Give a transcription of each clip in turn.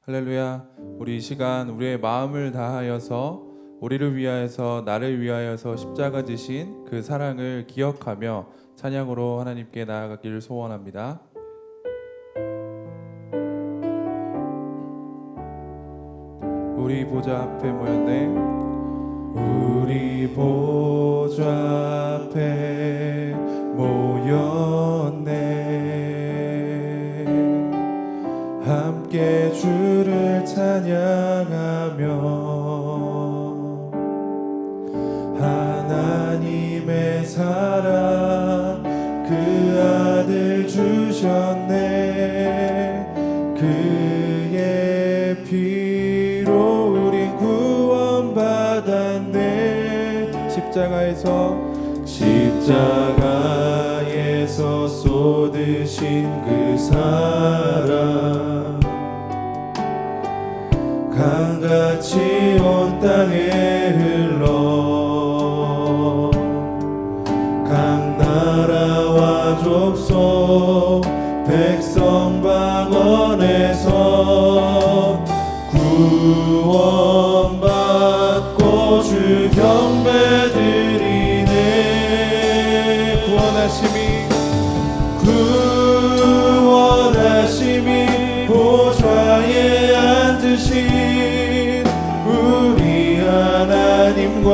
할렐루야. 우리 이 시간 우리의 마음을 다하여서 우리를 위하여서 나를 위하여서 십자가 지신 그 사랑을 기억하며 찬양으로 하나님께 나아가기를 소원합니다. 우리 보좌 앞에 모였네. 우리 보좌 앞에 모였네. 함께 주를 찬양하며 하나님의 사랑 그 아들 주셨네. 그의 피로 우린 구원받았네. 십자가에서 쏟으신 그 사랑 강같이 온 땅에 흘러 각 나라와 족속 백성 방언에서 구원받고 주 경배드리네. 구원하심이 보좌에 앉으신 우리 하나님과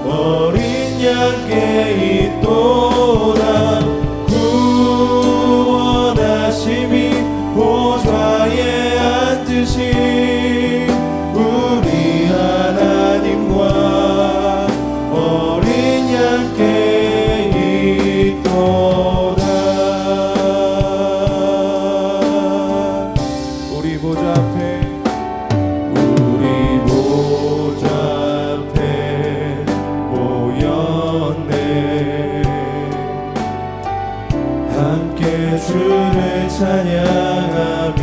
어린 양께 있도다. 구원하심이 보좌에 앉으신 우리 하나님과 어린 양께 있도다. 우리 보좌 앞에 모였네. 함께 주를 찬양하며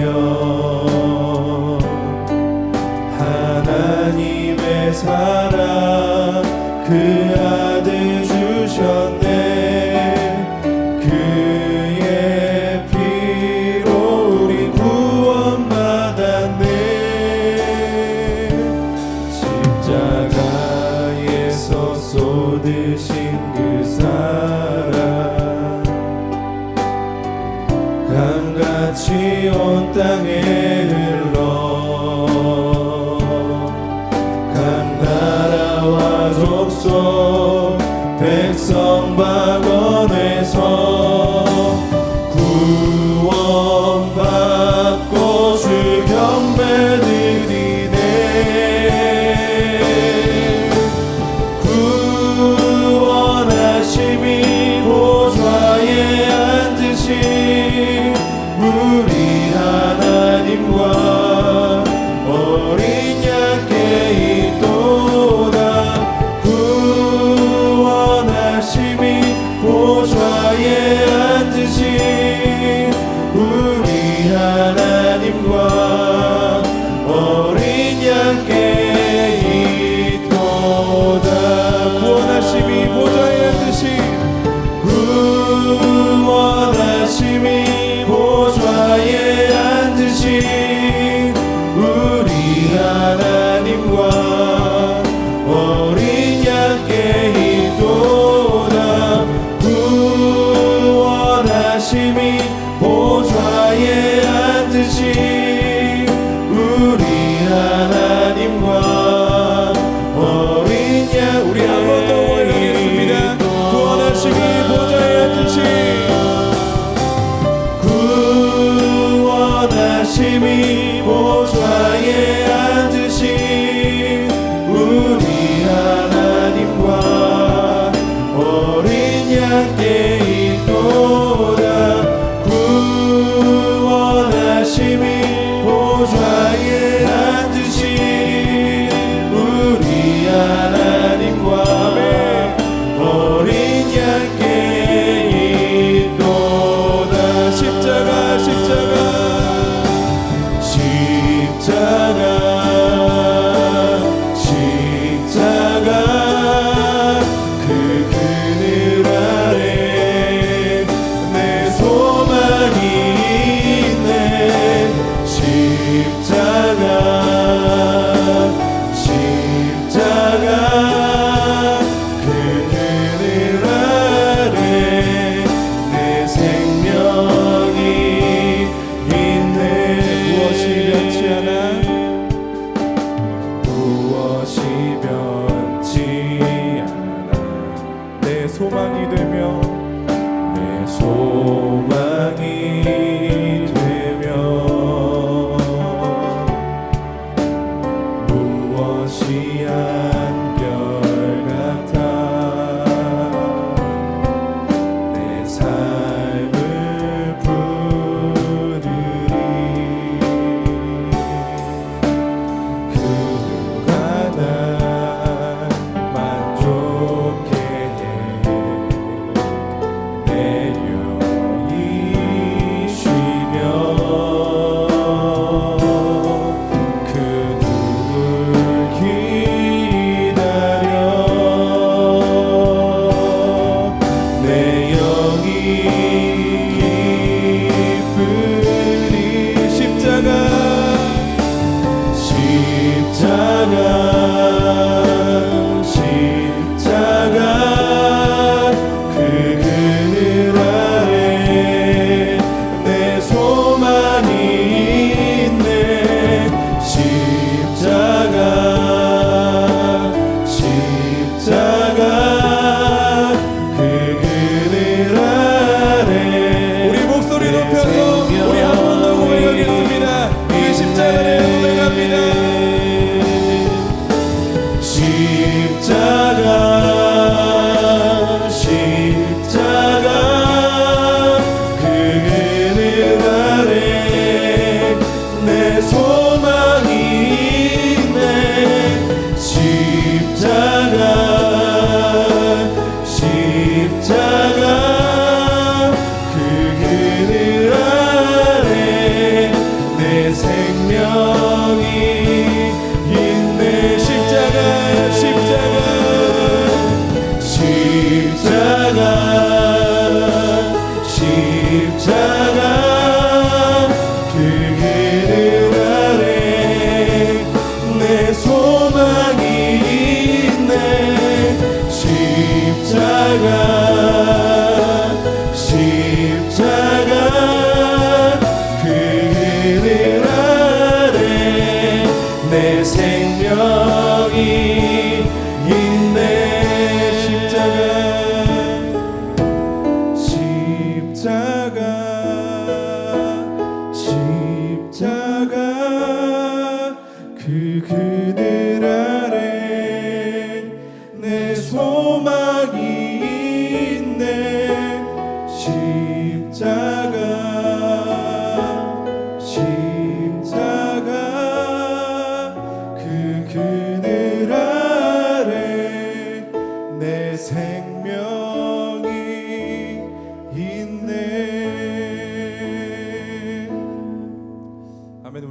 하나님의 사랑 그 아들 주셨네. 그의 피로 우리 구원받았네. 십자가에서 쏟으신 그 사랑 강같이 온 땅에 흘러 각 나라와 족속 백성 방언에서 구원받고 주 경배드리네. 구원하심이 보좌에 앉으신 우리 하나님과 어린 양께 있도다. 구원하심이 보좌에 앉으신 우리 하나님과 어린 양께 있도다. 구원하심이 보좌에 앉으신 구원하심이 보좌에 앉으신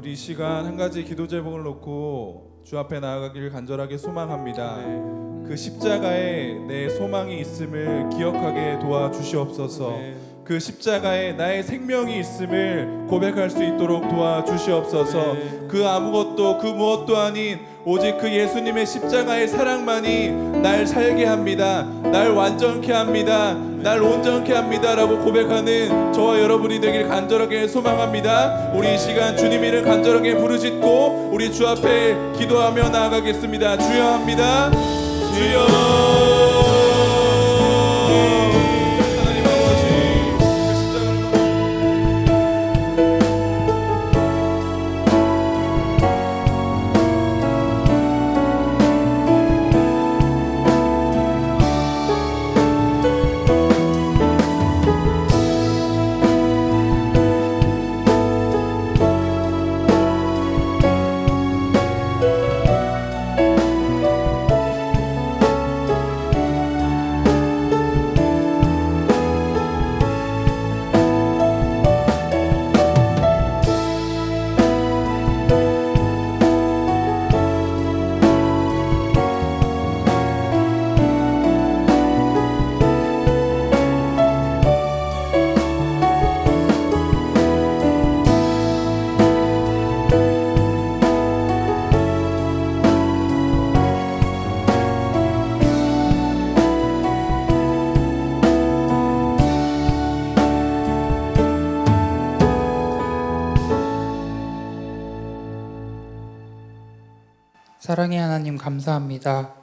우리 이 시간 한 가지 기도 제목을 놓고 주 앞에 나아가기를 간절하게 소망합니다. 그 십자가에 내 소망이 있음을 기억하게 도와주시옵소서. 그 십자가에 나의 생명이 있음을 고백할 수 있도록 도와주시옵소서. 그 아무것도 그 무엇도 아닌 오직 그 예수님의 십자가의 사랑만이 날 살게 합니다. 날 완전케 합니다. 날 온전케 합니다 라고 고백하는 저와 여러분이 되길 간절하게 소망합니다. 우리 이 시간 주님 이름 간절하게 부르짖고 우리 주 앞에 기도하며 나아가겠습니다. 주여 합니다. 주여. 사랑의 하나님 감사합니다.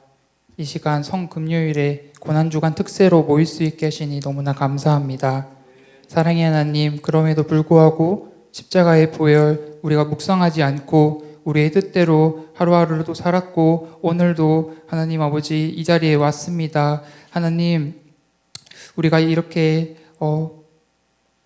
이 시간 성금요일에 고난주간 특세로 모일 수 있게 하시니 너무나 감사합니다. 사랑의 하나님, 그럼에도 불구하고 십자가의 보혈 우리가 묵상하지 않고 우리의 뜻대로 하루하루도 살았고 오늘도 하나님 아버지 이 자리에 왔습니다. 하나님, 우리가 이렇게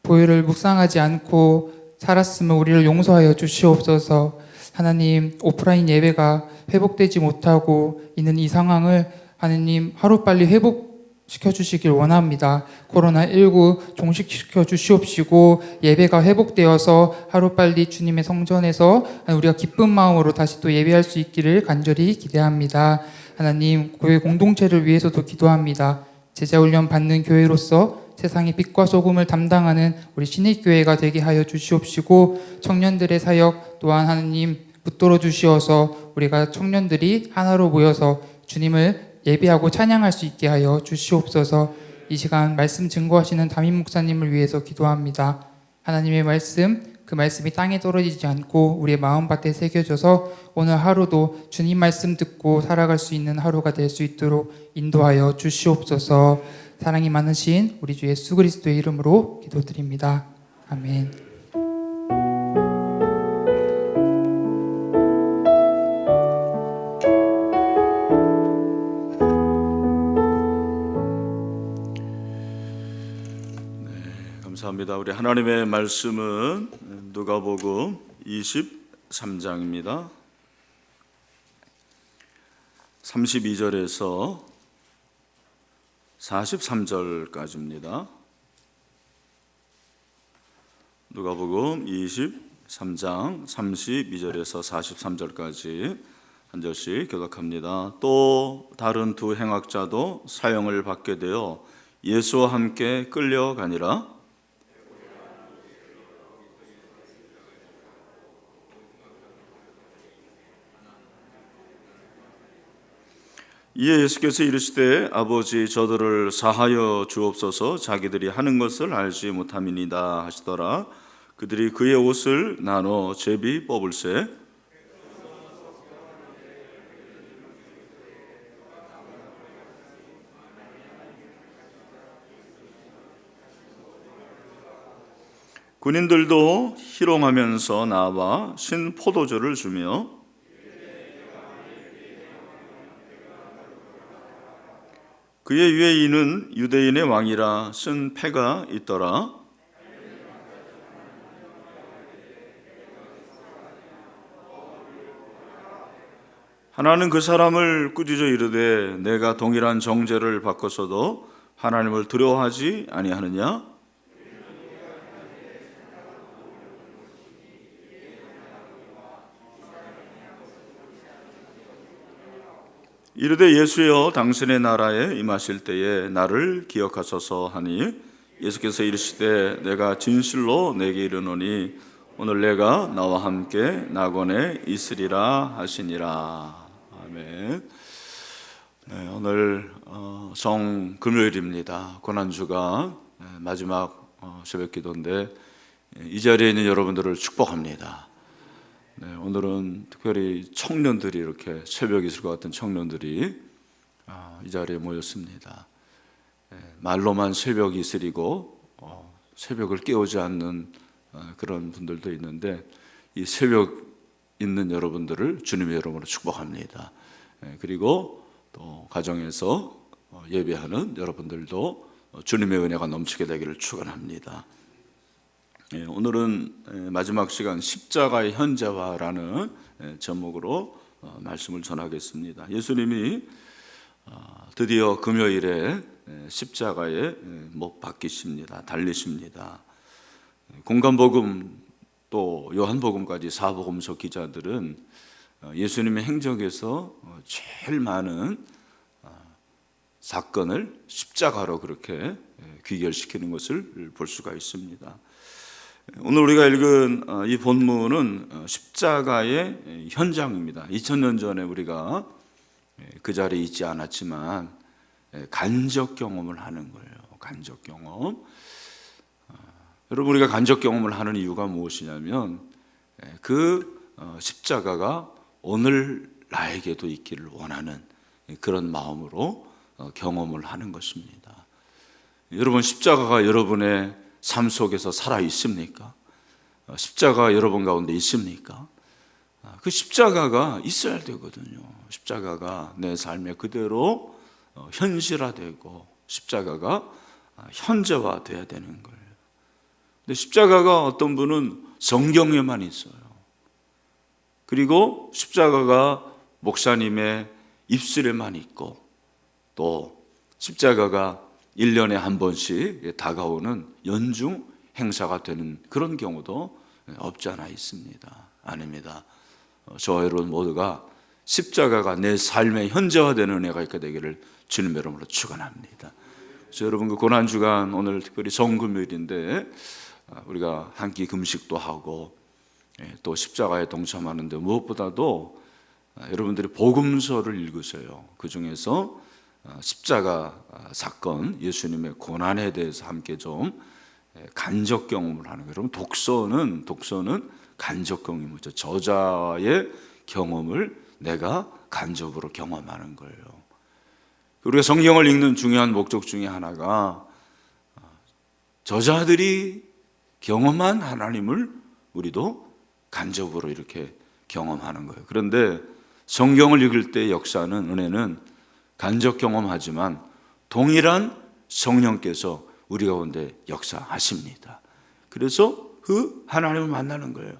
보혈을 묵상하지 않고 살았으면 우리를 용서하여 주시옵소서. 하나님, 오프라인 예배가 회복되지 못하고 있는 이 상황을 하나님 하루빨리 회복시켜 주시길 원합니다. 코로나19 종식시켜 주시옵시고 예배가 회복되어서 하루빨리 주님의 성전에서 우리가 기쁜 마음으로 다시 또 예배할 수 있기를 간절히 기대합니다. 하나님, 교회 공동체를 위해서도 기도합니다. 제자훈련 받는 교회로서 세상의 빛과 소금을 담당하는 우리 신익교회가 되게 하여 주시옵시고 청년들의 사역 또한 하나님 붙들어 주시어서 우리가 청년들이 하나로 모여서 주님을 예배하고 찬양할 수 있게 하여 주시옵소서. 이 시간 말씀 증거하시는 담임 목사님을 위해서 기도합니다. 하나님의 말씀, 그 말씀이 땅에 떨어지지 않고 우리의 마음밭에 새겨져서 오늘 하루도 주님 말씀 듣고 살아갈 수 있는 하루가 될 수 있도록 인도하여 주시옵소서. 사랑이 많으신 우리 주 예수 그리스도의 이름으로 기도드립니다. 아멘. 감사합니다. 우리 하나님의 말씀은 누가복음 23장입니다. 32절에서 43절까지입니다. 누가복음 23장 32절에서 43절까지 한 절씩 교독합니다. 또 다른 두 행악자도 사형을 받게 되어 예수와 함께 끌려가니라. 이에 예수께서 이르시되 아버지 저들을 사하여 주옵소서 자기들이 하는 것을 알지 못함이니이다 하시더라. 그들이 그의 옷을 나눠 제비 뽑을세 군인들도 희롱하면서 나와 신 포도주를 주며 그의 위에 이는 유대인의 왕이라 쓴 패가 있더라. 하나는 그 사람을 꾸짖어 이르되 내가 동일한 정죄를 받고서도 하나님을 두려워하지 아니하느냐? 이르되 예수여 당신의 나라에 임하실 때에 나를 기억하소서 하니 예수께서 이르시되 내가 진실로 내게 이르노니 오늘 내가 나와 함께 낙원에 있으리라 하시니라. 아멘. 네, 오늘 정금요일입니다. 고난주가 마지막 새벽 기도인데 이 자리에 있는 여러분들을 축복합니다. 네, 오늘은 특별히 청년들이 이렇게 새벽 있을 것 같은 청년들이 이 자리에 모였습니다. 말로만 새벽 이슬이고 새벽을 깨우지 않는 그런 분들도 있는데 이 새벽 있는 여러분들을 주님의 이름으로 축복합니다. 그리고 또 가정에서 예배하는 여러분들도 주님의 은혜가 넘치게 되기를 축원합니다. 오늘은 마지막 시간 십자가의 현재화라는 제목으로 말씀을 전하겠습니다. 예수님이 드디어 금요일에 십자가에 못 박히십니다. 달리십니다. 공간복음 또 요한복음까지 사복음서 기자들은 예수님의 행적에서 제일 많은 사건을 십자가로 그렇게 귀결시키는 것을 볼 수가 있습니다. 오늘 우리가 읽은 이 본문은 십자가의 현장입니다. 2000년 전에 우리가 그 자리에 있지 않았지만 간접 경험을 하는 거예요. 간접 경험. 여러분 우리가 간접 경험을 하는 이유가 무엇이냐면 그 십자가가 오늘 나에게도 있기를 원하는 그런 마음으로 경험을 하는 것입니다. 여러분 십자가가 여러분의 삶 속에서 살아 있습니까? 십자가 여러분 가운데 있습니까? 그 십자가가 있어야 되거든요. 십자가가 내 삶에 그대로 현실화되고 십자가가 현재화돼야 되는 거예요. 근데 십자가가 어떤 분은 성경에만 있어요. 그리고 십자가가 목사님의 입술에만 있고 또 십자가가 1년에 한 번씩 다가오는 연중 행사가 되는 그런 경우도 없지 않아 있습니다. 아닙니다. 저와 여러분 모두가 십자가가 내 삶의 현재화되는 은혜가 있게 되기를 주님의 이름으로 축원합니다. 그래서 여러분 그 고난주간 오늘 특별히 정금요일인데 우리가 한 끼 금식도 하고 또 십자가에 동참하는데 무엇보다도 여러분들이 복음서를 읽으세요. 그 중에서 십자가 사건, 예수님의 고난에 대해서 함께 좀 간접 경험을 하는 거예요. 여러분 독서는 간접 경험이죠. 저자의 경험을 내가 간접으로 경험하는 거예요. 우리가 성경을 읽는 중요한 목적 중에 하나가 저자들이 경험한 하나님을 우리도 간접으로 이렇게 경험하는 거예요. 그런데 성경을 읽을 때 역사는, 은혜는 간접 경험하지만 동일한 성령께서 우리 가운데 역사하십니다. 그래서 그 하나님을 만나는 거예요.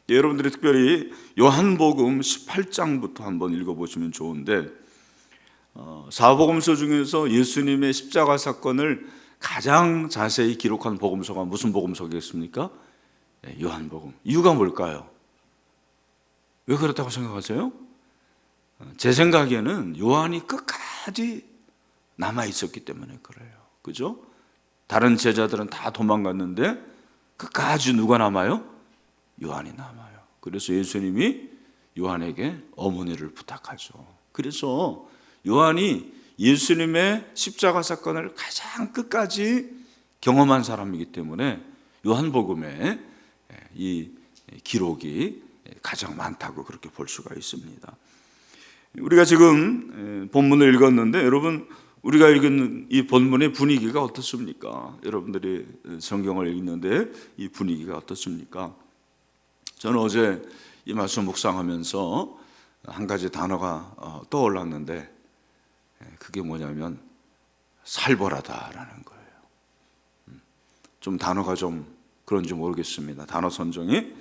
여러분들이 특별히 요한복음 18장부터 한번 읽어보시면 좋은데, 사복음서 중에서 예수님의 십자가 사건을 가장 자세히 기록한 복음서가 무슨 복음서겠습니까? 요한복음. 이유가 뭘까요? 왜 그렇다고 생각하세요? 제 생각에는 요한이 끝까지 남아 있었기 때문에 그래요. 그죠? 다른 제자들은 다 도망갔는데 끝까지 누가 남아요? 요한이 남아요. 그래서 예수님이 요한에게 어머니를 부탁하죠. 그래서 요한이 예수님의 십자가 사건을 가장 끝까지 경험한 사람이기 때문에 요한복음에 이 기록이 가장 많다고 그렇게 볼 수가 있습니다. 우리가 지금 본문을 읽었는데 여러분, 우리가 읽은 이 본문의 분위기가 어떻습니까? 여러분들이 성경을 읽는데 이 분위기가 어떻습니까? 저는 어제 이 말씀 묵상하면서 한 가지 단어가 떠올랐는데, 그게 뭐냐면 살벌하다라는 거예요. 좀 단어가 좀 그런지 모르겠습니다. 단어 선정이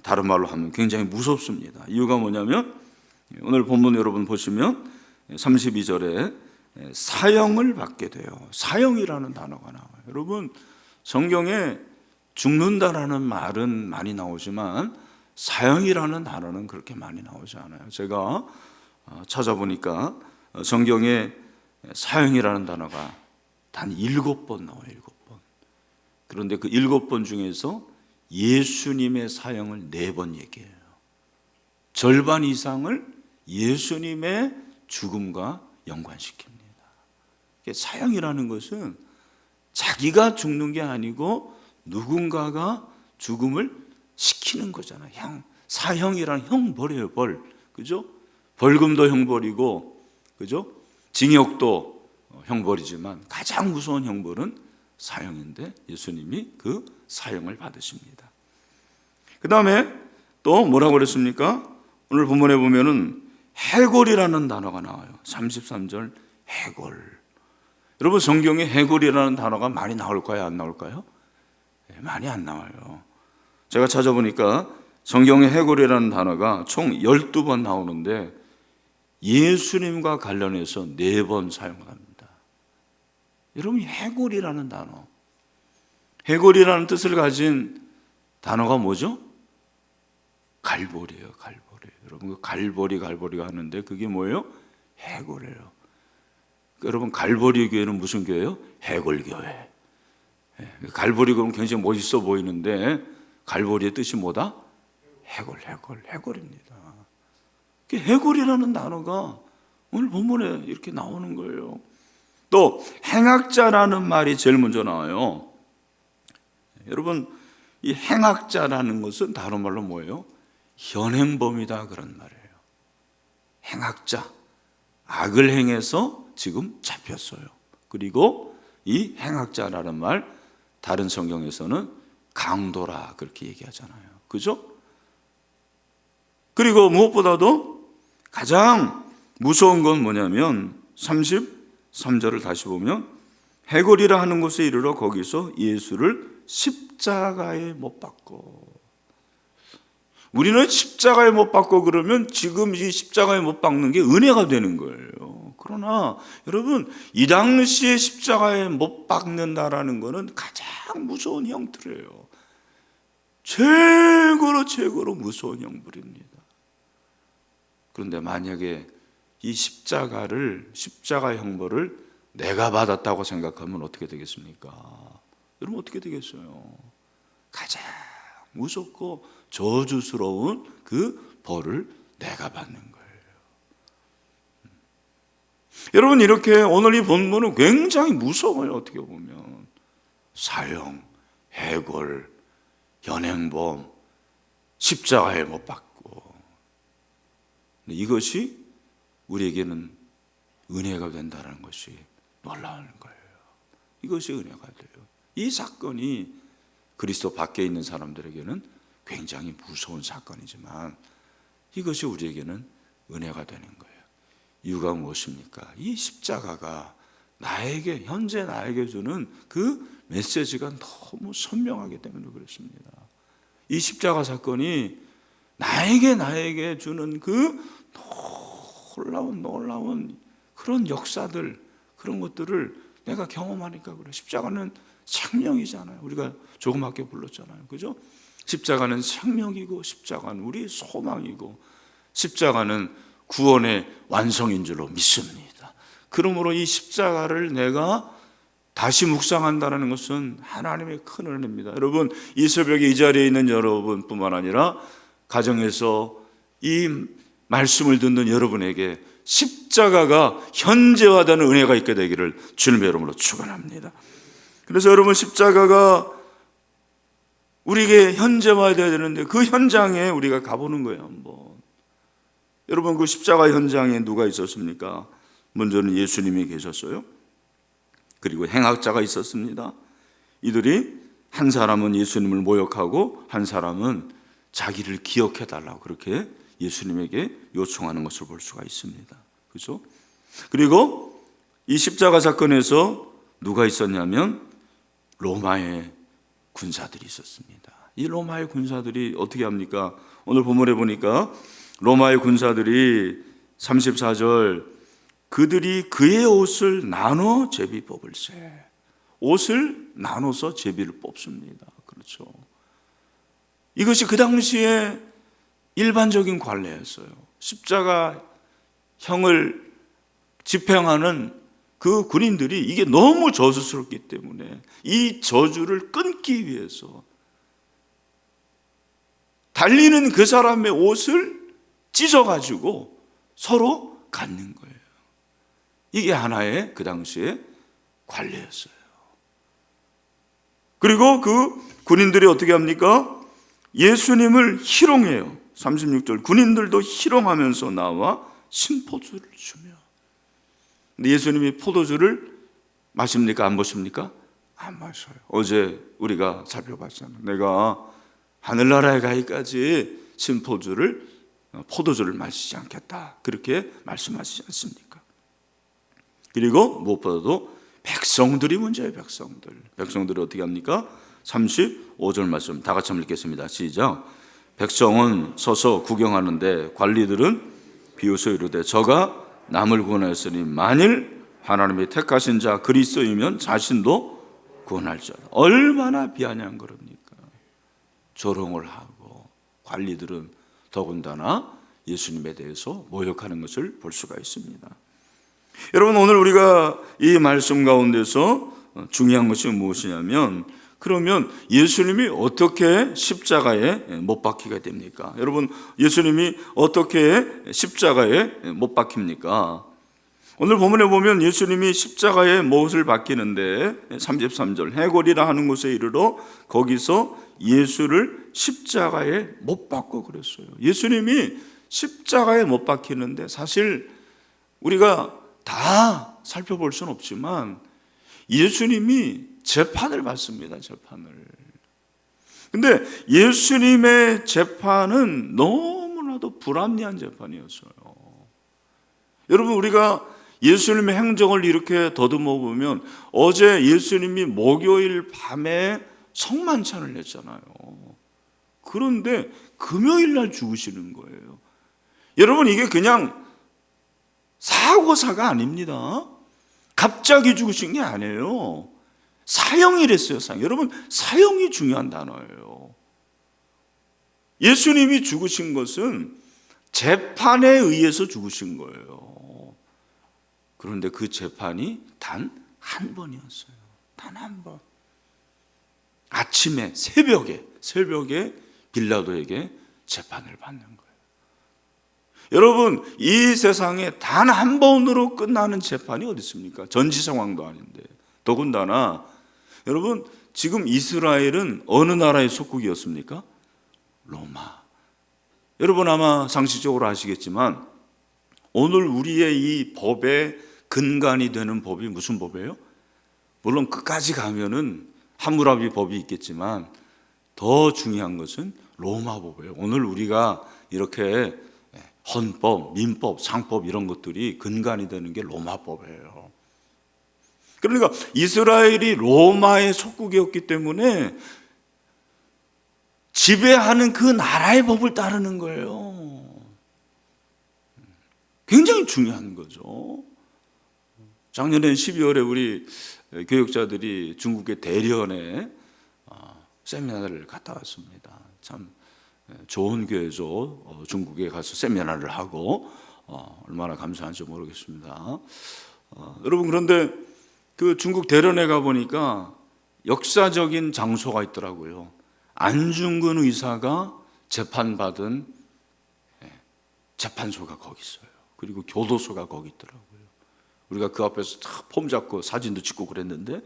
다른 말로 하면 굉장히 무섭습니다. 이유가 뭐냐면 오늘 본문 여러분 보시면 32절에 사형을 받게 돼요. 사형이라는 단어가 나와요. 여러분, 성경에 죽는다라는 말은 많이 나오지만 사형이라는 단어는 그렇게 많이 나오지 않아요. 제가 찾아보니까 성경에 사형이라는 단어가 단 7번 나와요. 7번. 그런데 그 7번 중에서 예수님의 사형을 4번 얘기해요. 절반 이상을 예수님의 죽음과 연관시킵니다. 사형이라는 것은 자기가 죽는 게 아니고 누군가가 죽음을 시키는 거잖아요. 사형이라는 형벌이에요, 벌. 그죠? 벌금도 형벌이고, 그죠? 징역도 형벌이지만 가장 무서운 형벌은 사형인데 예수님이 그 사형을 받으십니다. 그 다음에 또 뭐라고 그랬습니까? 오늘 본문에 보면은 해골이라는 단어가 나와요. 33절 해골. 여러분, 성경에 해골이라는 단어가 많이 나올까요? 안 나올까요? 많이 안 나와요. 제가 찾아보니까 성경에 해골이라는 단어가 총 12번 나오는데 예수님과 관련해서 4번 사용을 합니다. 여러분, 해골이라는 단어, 해골이라는 뜻을 가진 단어가 뭐죠? 갈보리예요. 갈보리. 여러분, 그 갈보리가 하는데 그게 뭐예요? 해골이에요. 여러분, 갈보리 교회는 무슨 교회예요? 해골교회. 갈보리 교회는 굉장히 멋있어 보이는데 갈보리의 뜻이 뭐다? 해골입니다. 해골이라는 단어가 오늘 본문에 이렇게 나오는 거예요. 또 행악자라는 말이 제일 먼저 나와요. 여러분, 이 행악자라는 것은 다른 말로 뭐예요? 현행범이다, 그런 말이에요. 행악자, 악을 행해서 지금 잡혔어요. 그리고 이 행악자라는 말, 다른 성경에서는 강도라 그렇게 얘기하잖아요. 그죠? 그리고 무엇보다도 가장 무서운 건 뭐냐면 33절을 다시 보면 해골이라 하는 곳에 이르러 거기서 예수를 십자가에 못 박고, 우리는 십자가에 못 박고 그러면 지금 이 십자가에 못 박는 게 은혜가 되는 거예요. 그러나 여러분, 이 당시에 십자가에 못 박는다라는 것은 가장 무서운 형틀이에요. 최고로 무서운 형벌입니다. 그런데 만약에 이 십자가 형벌을 내가 받았다고 생각하면 어떻게 되겠습니까? 여러분, 어떻게 되겠어요? 가장 무섭고 저주스러운 그 벌을 내가 받는 거예요. 여러분, 이렇게 오늘 이 본문은 굉장히 무서워요. 어떻게 보면 사형, 해골, 연행범, 십자가에 못 박고, 이것이 우리에게는 은혜가 된다는 것이 놀라운 거예요. 이것이 은혜가 돼요. 이 사건이 그리스도 밖에 있는 사람들에게는 굉장히 무서운 사건이지만 이것이 우리에게는 은혜가 되는 거예요. 이유가 무엇입니까? 이 십자가가 나에게, 현재 나에게 주는 그 메시지가 너무 선명하기 때문에 그렇습니다. 이 십자가 사건이 나에게 주는 그 놀라운 그런 역사들, 그런 것들을 내가 경험하니까 그래. 십자가는 생명이잖아요. 우리가 조그맣게 불렀잖아요. 그죠? 십자가는 생명이고, 십자가는 우리의 소망이고, 십자가는 구원의 완성인 줄로 믿습니다. 그러므로 이 십자가를 내가 다시 묵상한다는 것은 하나님의 큰 은혜입니다. 여러분, 이 새벽에 이 자리에 있는 여러분뿐만 아니라 가정에서 이 말씀을 듣는 여러분에게 십자가가 현재화되는 은혜가 있게 되기를 주님의 이름으로 축원합니다. 그래서 여러분, 십자가가 우리에게 현재화되어야 되는데 그 현장에 우리가 가보는 거예요. 한번. 여러분, 그 십자가 현장에 누가 있었습니까? 먼저는 예수님이 계셨어요. 그리고 행악자가 있었습니다. 이들이 한 사람은 예수님을 모욕하고 한 사람은 자기를 기억해 달라고 그렇게 예수님에게 요청하는 것을 볼 수가 있습니다. 그렇죠? 그리고 이 십자가 사건에서 누가 있었냐면 로마의 군사들이 있었습니다. 이 로마의 군사들이 어떻게 합니까? 오늘 본문에 보니까 로마의 군사들이 34절, 그들이 그의 옷을 나눠 제비 뽑을세. 옷을 나눠서 제비를 뽑습니다. 그렇죠. 이것이 그 당시에 일반적인 관례였어요. 십자가 형을 집행하는 그 군인들이 이게 너무 저주스럽기 때문에 이 저주를 끊기 위해서 달리는 그 사람의 옷을 찢어가지고 서로 갖는 거예요. 이게 하나의 그 당시에 관례였어요. 그리고 그 군인들이 어떻게 합니까? 예수님을 희롱해요. 36절, 군인들도 희롱하면서 나와 신포주를 주며. 근데 예수님이 포도주를 마십니까? 안 마십니까? 안 마셔요. 어제 우리가 살펴봤잖아요. 내가 하늘나라에 가기까지 포도주를 마시지 않겠다, 그렇게 말씀하시지 않습니까? 그리고 무엇보다도 백성들이 문제예요. 백성들이 어떻게 합니까? 35절 말씀 다 같이 한번 읽겠습니다. 시작. 백성은 서서 구경하는데 관리들은 비웃어 이르되 저가 남을 구원하였으니 만일 하나님이 택하신 자 그리스도이면 자신도 구원할 줄. 얼마나 비아냥 그럽니까? 조롱을 하고 관리들은 더군다나 예수님에 대해서 모욕하는 것을 볼 수가 있습니다. 여러분, 오늘 우리가 이 말씀 가운데서 중요한 것이 무엇이냐면, 그러면 예수님이 어떻게 십자가에 못 박히게 됩니까? 여러분, 예수님이 어떻게 십자가에 못 박힙니까? 오늘 본문에 보면 예수님이 십자가에 못을 박히는데 33절, 해골이라 하는 곳에 이르러 거기서 예수를 십자가에 못 박고 그랬어요. 예수님이 십자가에 못 박히는데 사실 우리가 다 살펴볼 수는 없지만 예수님이 재판을 받습니다. 재판을. 근데 예수님의 재판은 너무나도 불합리한 재판이었어요. 여러분, 우리가 예수님의 행적을 이렇게 더듬어 보면 어제 예수님이 목요일 밤에 성만찬을 했잖아요. 그런데 금요일 날 죽으시는 거예요. 여러분, 이게 그냥 사고사가 아닙니다. 갑자기 죽으신 게 아니에요. 사형이랬어요. 사형. 여러분, 사형이 중요한 단어예요. 예수님이 죽으신 것은 재판에 의해서 죽으신 거예요. 그런데 그 재판이 단 한 번이었어요. 단 한 번. 아침에 새벽에 빌라도에게 재판을 받는 거예요. 여러분, 이 세상에 단 한 번으로 끝나는 재판이 어디 있습니까? 전시 상황도 아닌데. 더군다나 여러분, 지금 이스라엘은 어느 나라의 속국이었습니까? 로마. 여러분 아마 상식적으로 아시겠지만 오늘 우리의 이 법의 근간이 되는 법이 무슨 법이에요? 물론 끝까지 가면은 함무라비 법이 있겠지만 더 중요한 것은 로마 법이에요. 오늘 우리가 이렇게 헌법, 민법, 상법 이런 것들이 근간이 되는 게 로마 법이에요. 그러니까 이스라엘이 로마의 속국이었기 때문에 지배하는 그 나라의 법을 따르는 거예요. 굉장히 중요한 거죠. 작년에 12월에 우리 교육자들이 중국의 대련에 세미나를 갔다 왔습니다. 참 좋은 교회죠. 중국에 가서 세미나를 하고 얼마나 감사한지 모르겠습니다. 여러분, 그런데 그 중국 대련에 가보니까 역사적인 장소가 있더라고요. 안중근 의사가 재판받은 재판소가 거기 있어요. 그리고 교도소가 거기 있더라고요. 우리가 그 앞에서 탁 폼 잡고 사진도 찍고 그랬는데,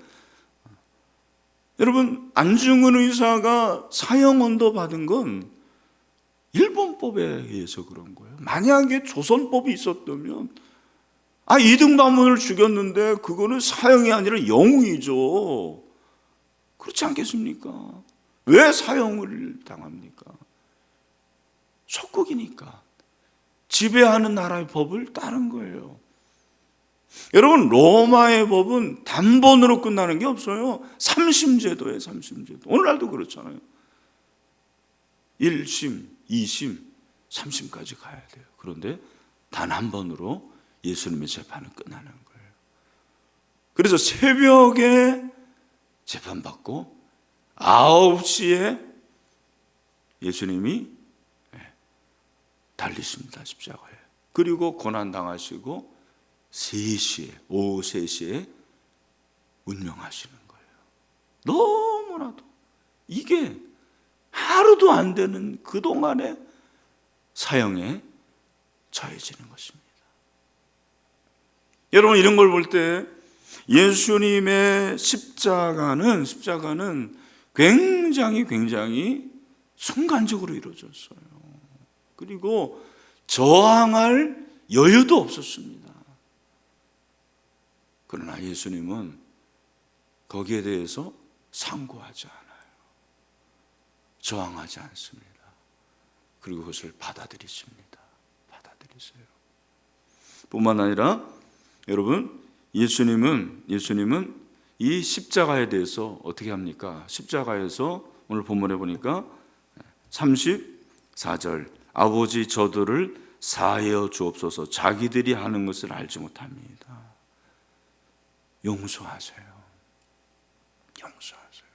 여러분, 안중근 의사가 사형언도 받은 건 일본법에 의해서 그런 거예요. 만약에 조선법이 있었다면 이등반문을 죽였는데 그거는 사형이 아니라 영웅이죠. 그렇지 않겠습니까? 왜 사형을 당합니까? 속국이니까. 지배하는 나라의 법을 따른 거예요. 여러분, 로마의 법은 단번으로 끝나는 게 없어요. 삼심제도예요, 삼심제도. 오늘날도 그렇잖아요. 1심, 2심, 3심까지 가야 돼요. 그런데 단 한 번으로 예수님의 재판은 끝나는 거예요. 그래서 새벽에 재판받고 9시에 예수님이 달리십니다, 십자가에. 그리고 고난당하시고 3시에, 오후 3시에 운명하시는 거예요. 너무나도 이게 하루도 안 되는 그동안의 사형에 처해지는 것입니다. 여러분, 이런 걸 볼 때 예수님의 십자가는 굉장히 순간적으로 이루어졌어요. 그리고 저항할 여유도 없었습니다. 그러나 예수님은 거기에 대해서 상고하지 않아요. 저항하지 않습니다. 그리고 그것을 받아들이십니다. 받아들이세요. 뿐만 아니라 여러분, 예수님은 이 십자가에 대해서 어떻게 합니까? 십자가에서 오늘 본문에 보니까 34절, 아버지 저들을 사하여 주옵소서, 자기들이 하는 것을 알지 못합니다. 용서하세요. 용서하세요.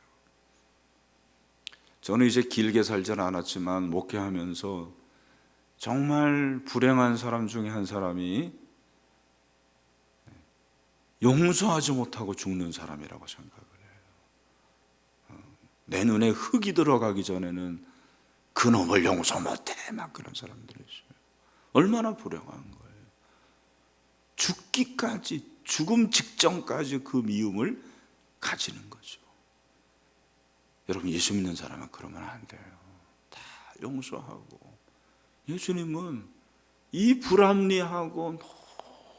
저는 이제 길게 살지는 않았지만 목회하면서 정말 불행한 사람 중에 한 사람이 용서하지 못하고 죽는 사람이라고 생각을 해요. 내 눈에 흙이 들어가기 전에는 그놈을 용서 못해, 막 그런 사람들이 있어요. 얼마나 불행한 거예요. 죽기까지, 죽음 직전까지 그 미움을 가지는 거죠. 여러분, 예수 믿는 사람은 그러면 안 돼요. 다 용서하고. 예수님은 이 불합리하고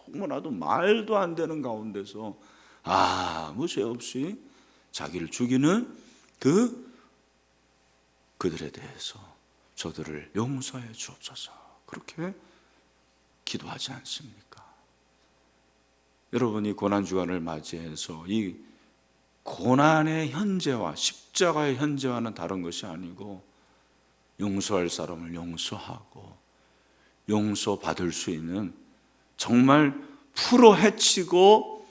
너무나도 말도 안 되는 가운데서 아무 죄 없이 자기를 죽이는 그들에 대해서 저들을 용서해 주옵소서, 그렇게 기도하지 않습니까? 여러분이 고난주간을 맞이해서 이 고난의 현재와 십자가의 현재와는 다른 것이 아니고 용서할 사람을 용서하고 용서받을 수 있는, 정말 풀어 헤치고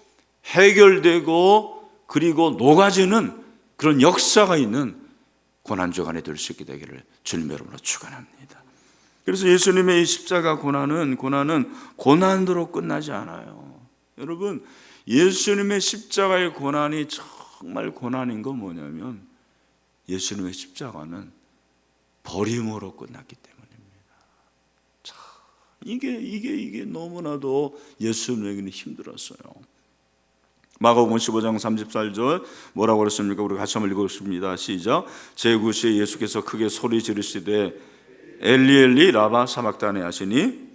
해결되고 그리고 녹아지는 그런 역사가 있는 고난주간이 될 수 있게 되기를 주님 이름으로 축원합니다. 그래서 예수님의 이 십자가 고난은 고난으로 끝나지 않아요. 여러분, 예수님의 십자가의 고난이 정말 고난인 건 뭐냐면 예수님의 십자가는 버림으로 끝났기 때문입니다. 참, 이게 너무나도 예수님에게는 힘들었어요. 마가복음 15장 34절 뭐라고 그랬습니까? 우리 같이 한번 읽어보겠습니다. 시작. 제9시에 예수께서 크게 소리 지르시되 엘리 엘리 라바 사박다니 하시니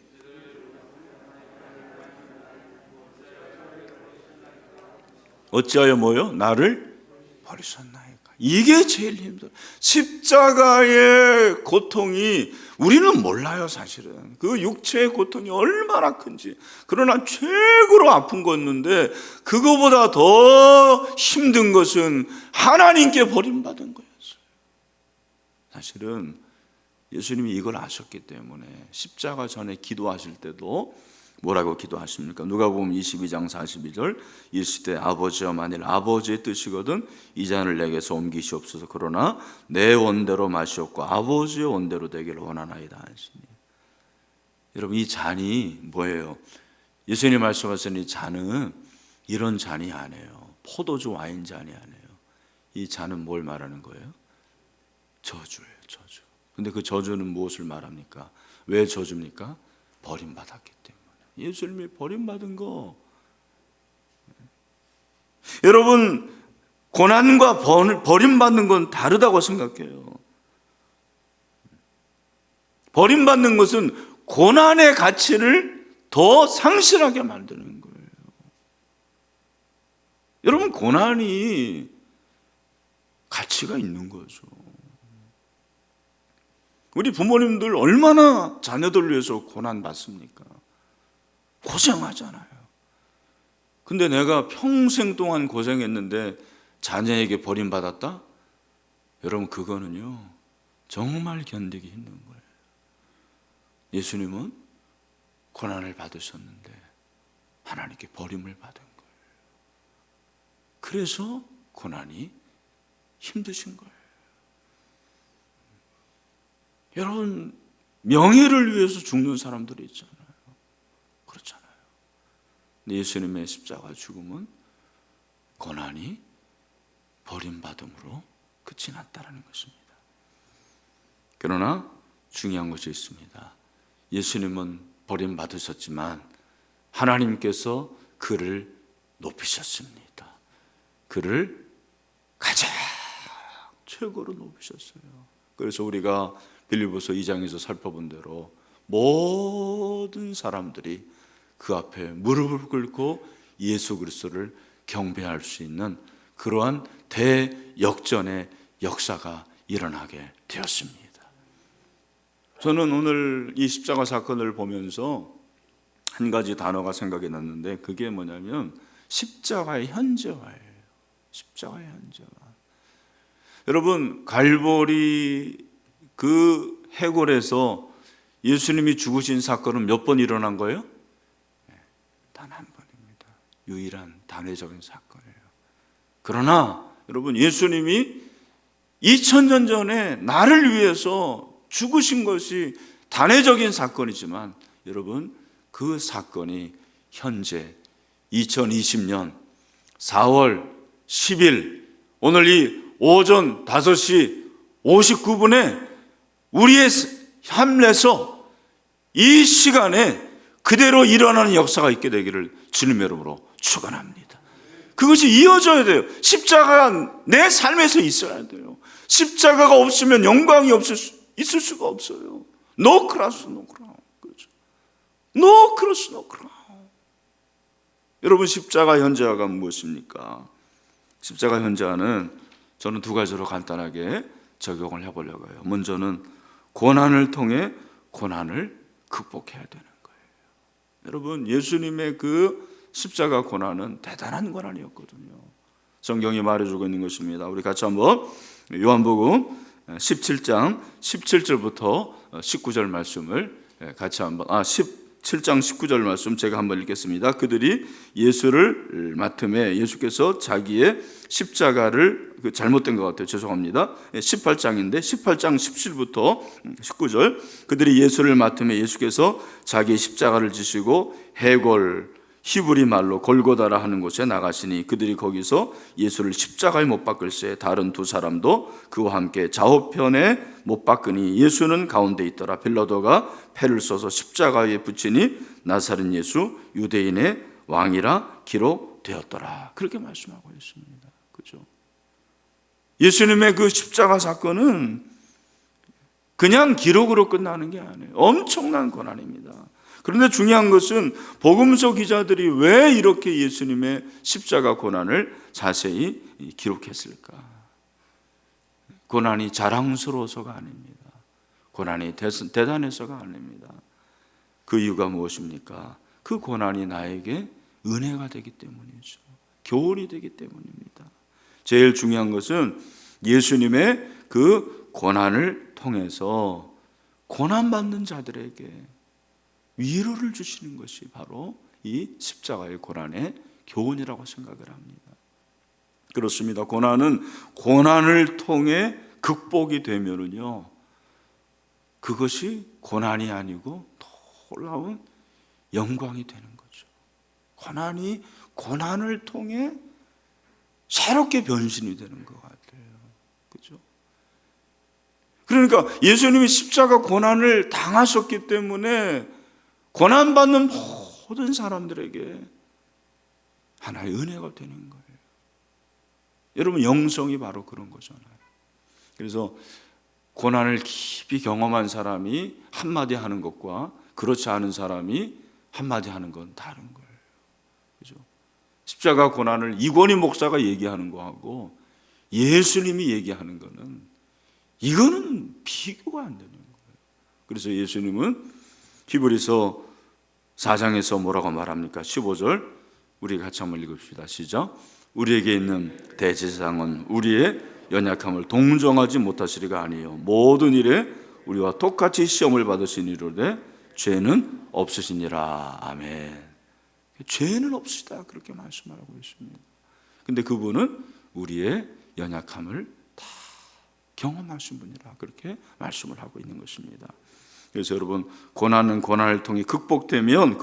어찌하여 뭐요? 나를 버리셨나이까. 이게 제일 힘들어요. 십자가의 고통이 우리는 몰라요, 사실은. 그 육체의 고통이 얼마나 큰지. 그러나 최고로 아픈 거였는데 그거보다 더 힘든 것은 하나님께 버림받은 거였어요. 사실은 예수님이 이걸 아셨기 때문에 십자가 전에 기도하실 때도 뭐라고 기도하십니까? 누가복음 22장 42절 이르시되 아버지여 만일 아버지의 뜻이거든 이 잔을 내게서 옮기시옵소서. 그러나 내 원대로 마시옵고 아버지의 원대로 되기를 원하나이다 하시니. 여러분, 이 잔이 뭐예요? 예수님 말씀하신 이 잔은 이런 잔이 아니에요. 포도주 와인 잔이 아니에요. 이 잔은 뭘 말하는 거예요? 저주예요, 저주. 근데 그 저주는 무엇을 말합니까? 왜 저주입니까? 버림받았기 때문에. 예수님이 버림받은 거. 여러분, 고난과 버림받는 건 다르다고 생각해요. 버림받는 것은 고난의 가치를 더 상실하게 만드는 거예요. 여러분, 고난이 가치가 있는 거죠. 우리 부모님들 얼마나 자녀들 위해서 고난 받습니까? 고생하잖아요. 근데 내가 평생 동안 고생했는데 자녀에게 버림받았다? 여러분, 그거는요 정말 견디기 힘든 거예요. 예수님은 고난을 받으셨는데 하나님께 버림을 받은 거예요. 그래서 고난이 힘드신 거예요. 여러분, 명예를 위해서 죽는 사람들이 있잖아요. 그렇잖아요. 근데 예수님의 십자가 죽음은 고난이 버림받음으로 끝이 났다는 것입니다. 그러나 중요한 것이 있습니다. 예수님은 버림받으셨지만 하나님께서 그를 높이셨습니다. 그를 가장 최고로 높이셨어요. 그래서 우리가 빌립보서 2장에서 살펴본 대로 모든 사람들이 그 앞에 무릎을 꿇고 예수 그리스도를 경배할 수 있는 그러한 대역전의 역사가 일어나게 되었습니다. 저는 오늘 이 십자가 사건을 보면서 한 가지 단어가 생각이 났는데 그게 뭐냐면 십자가의 현재화예요. 십자가의 현재화. 여러분, 갈보리 그 해골에서 예수님이 죽으신 사건은 몇 번 일어난 거예요? 단 한 번입니다. 유일한 단회적인 사건이에요. 그러나 여러분, 예수님이 2000년 전에 나를 위해서 죽으신 것이 단회적인 사건이지만 여러분, 그 사건이 현재 2020년 4월 10일 오늘 이 오전 5시 59분에 우리의 삶에서 이 시간에 그대로 일어나는 역사가 있게 되기를 주님의 이름으로 축원합니다. 그것이 이어져야 돼요. 십자가가 내 삶에서 있어야 돼요. 십자가가 없으면 영광이 있을 수가 없어요. No cross, no crown. 그렇죠? No cross, no crown. 여러분, 십자가 현재화가 무엇입니까? 십자가 현재화는 저는 두 가지로 간단하게 적용을 해보려고 해요. 먼저는 고난을 통해 고난을 극복해야 되는 거예요. 여러분, 예수님의 그 십자가 고난은 대단한 고난이었거든요. 성경이 말해주고 있는 것입니다. 우리 같이 한번 요한복음 17장 17절부터 19절 말씀을 같이 한번 17장 19절 말씀 제가 한번 읽겠습니다. 그들이 예수를 맡음에 예수께서 자기의 십자가를 잘못된 것 같아요. 죄송합니다. 18장인데 18장 17부터 19절 그들이 예수를 맡음에 예수께서 자기의 십자가를 지시고 해골 히브리 말로 골고다라 하는 곳에 나가시니 그들이 거기서 예수를 십자가에 못 박을새 다른 두 사람도 그와 함께 좌우편에 못 박으니 예수는 가운데 있더라. 빌라도가 패를 써서 십자가에 붙이니 나사렛 예수 유대인의 왕이라 기록되었더라. 그렇게 말씀하고 있습니다. 그죠? 예수님의 그 십자가 사건은 그냥 기록으로 끝나는 게 아니에요. 엄청난 고난입니다. 그런데 중요한 것은 복음서 기자들이 왜 이렇게 예수님의 십자가 고난을 자세히 기록했을까? 고난이 자랑스러워서가 아닙니다. 고난이 대단해서가 아닙니다. 그 이유가 무엇입니까? 그 고난이 나에게 은혜가 되기 때문이죠. 교훈이 되기 때문입니다. 제일 중요한 것은 예수님의 그 고난을 통해서 고난받는 자들에게 위로를 주시는 것이 바로 이 십자가의 고난의 교훈이라고 생각을 합니다. 그렇습니다. 고난은 고난을 통해 극복이 되면은요, 그것이 고난이 아니고 놀라운 영광이 되는 거죠. 고난이 고난을 통해 새롭게 변신이 되는 것 같아요. 그죠? 그러니까 예수님이 십자가 고난을 당하셨기 때문에 고난받는 모든 사람들에게 하나의 은혜가 되는 거예요. 여러분, 영성이 바로 그런 거잖아요. 그래서 고난을 깊이 경험한 사람이 한마디 하는 것과 그렇지 않은 사람이 한마디 하는 건 다른 거예요. 그죠? 십자가 고난을 이권희 목사가 얘기하는 거하고 예수님이 얘기하는 거는 이거는 비교가 안 되는 거예요. 그래서 예수님은 히브리서 4장에서 뭐라고 말합니까? 15절 우리 같이 한번 읽읍시다. 시작. 우리에게 있는 대제사장은 우리의 연약함을 동정하지 못하시리가 아니요 모든 일에 우리와 똑같이 시험을 받으시니로되 죄는 없으시니라. 아멘. 죄는 없으시다 그렇게 말씀하고 있습니다. 근데 그분은 우리의 연약함을 다 경험하신 분이라 그렇게 말씀을 하고 있는 것입니다. 그래서 여러분, 고난은 고난을 통해 극복되면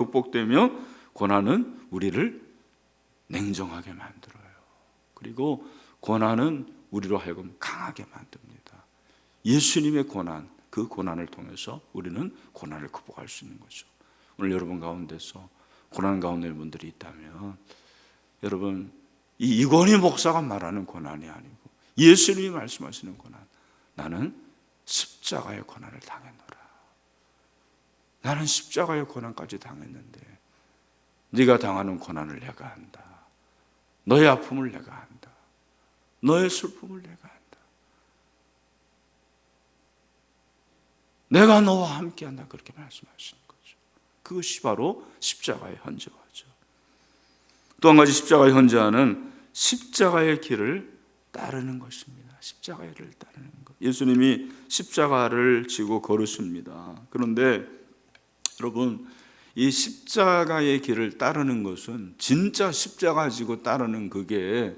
고난은 우리를 냉정하게 만들어요. 그리고 고난은 우리로 하여금 강하게 만듭니다. 예수님의 고난, 그 고난을 통해서 우리는 고난을 극복할 수 있는 거죠. 오늘 여러분 가운데서 고난 가운데 있는 분들이 있다면 여러분, 이 이권희 목사가 말하는 고난이 아니고 예수님이 말씀하시는 고난, 나는 십자가의 고난을 당했노라. 나는 십자가의 고난까지 당했는데 네가 당하는 고난을 내가 안다. 너의 아픔을 내가 안다. 너의 슬픔을 내가 안다. 내가 너와 함께한다. 그렇게 말씀하시는 거죠. 그것이 바로 십자가의 현재화죠. 또 한 가지 십자가의 현재화는 십자가의 길을 따르는 것입니다. 십자가의 길을 따르는 것. 예수님이 십자가를 지고 걸으십니다. 그런데 여러분, 이 십자가의 길을 따르는 것은 진짜 십자가 지고 따르는 그게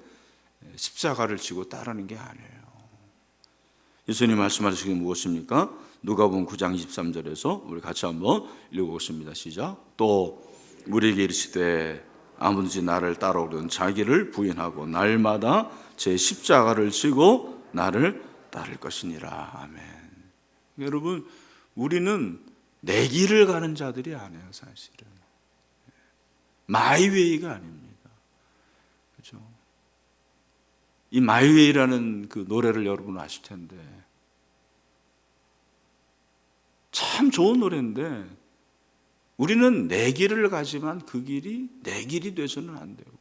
십자가를 지고 따르는 게 아니에요. 예수님 말씀하시는 게 무엇입니까? 누가복음 9장 23절에서 우리 같이 한번 읽어보겠습니다. 시작. 또 우리에게 이르시되 아무든지 나를 따라오려는 자기를 부인하고 날마다 제 십자가를 지고 나를 따를 것이니라. 아멘. 여러분, 우리는 내 길을 가는 자들이 아니에요. 사실은 마이웨이가 아닙니다. 그렇죠? 이 마이웨이라는 그 노래를 여러분 아실 텐데 참 좋은 노래인데 우리는 내 길을 가지만 그 길이 내 길이 돼서는 안 되고